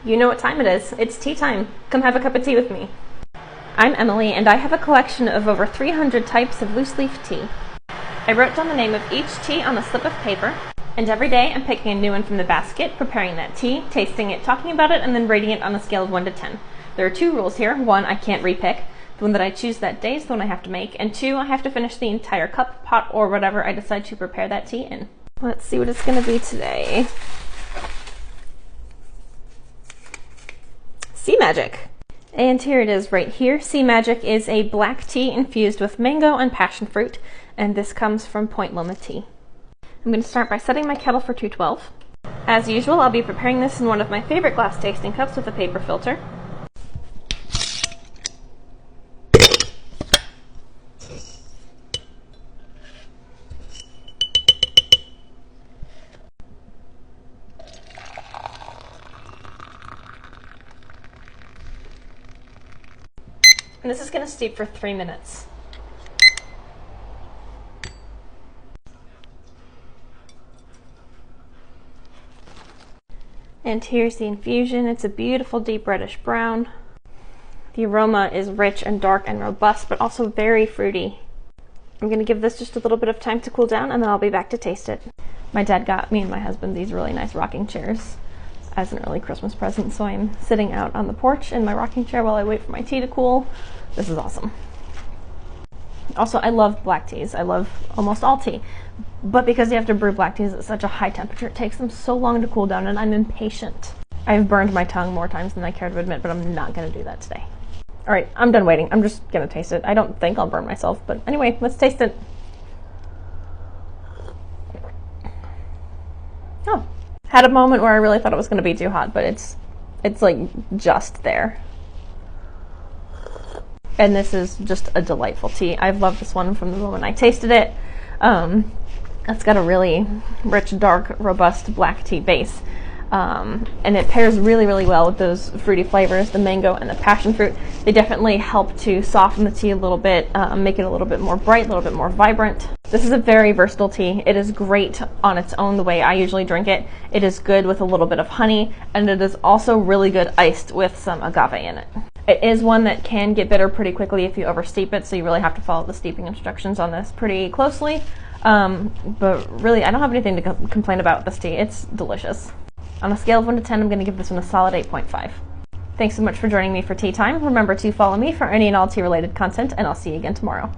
You know what time it is. It's tea time. Come have a cup of tea with me. I'm Emily, and I have a collection of over 300 types of loose leaf tea. I wrote down the name of each tea on a slip of paper, and every day I'm picking a new one from the basket, preparing that tea, tasting it, talking about it, and then rating it on a scale of 1 to 10. There are 2 rules here. 1, I can't repick. The one that I choose that day is the one I have to make. And 2, I have to finish the entire cup, pot, or whatever I decide to prepare that tea in. Let's see what it's going to be today. Sea Magic. And here it is right here. Sea Magic is a black tea infused with mango and passion fruit, and this comes from Point Loma Tea. I'm going to start by setting my kettle for 212. As usual, I'll be preparing this in one of my favorite glass tasting cups with a paper filter. And this is going to steep for 3 minutes. And here's the infusion. It's a beautiful deep reddish brown. The aroma is rich and dark and robust, but also very fruity. I'm going to give this just a little bit of time to cool down, and then I'll be back to taste it. My dad got me and my husband these really nice rocking chairs as an early Christmas present, so I'm sitting out on the porch in my rocking chair while I wait for my tea to cool. This is awesome. Also, I love black teas. I love almost all tea. But because you have to brew black teas at such a high temperature, it takes them so long to cool down, and I'm impatient. I've burned my tongue more times than I care to admit, but I'm not going to do that today. All right, I'm done waiting. I'm just going to taste it. I don't think I'll burn myself, but anyway, let's taste it. Oh, had a moment where I really thought it was going to be too hot, but it's like just there. And this is just a delightful tea. I've loved this one from the moment I tasted it. It's got a really rich, dark, robust black tea base. And it pairs really, really well with those fruity flavors, the mango and the passion fruit. They definitely help to soften the tea a little bit, make it a little bit more bright, a little bit more vibrant. This is a very versatile tea. It is great on its own, the way I usually drink it. It is good with a little bit of honey, and it is also really good iced with some agave in it. It is one that can get bitter pretty quickly if you oversteep it, so you really have to follow the steeping instructions on this pretty closely. But really, I don't have anything to complain about with this tea. It's delicious. On a scale of 1 to 10, I'm going to give this one a solid 8.5. Thanks so much for joining me for tea time. Remember to follow me for any and all tea-related content, and I'll see you again tomorrow.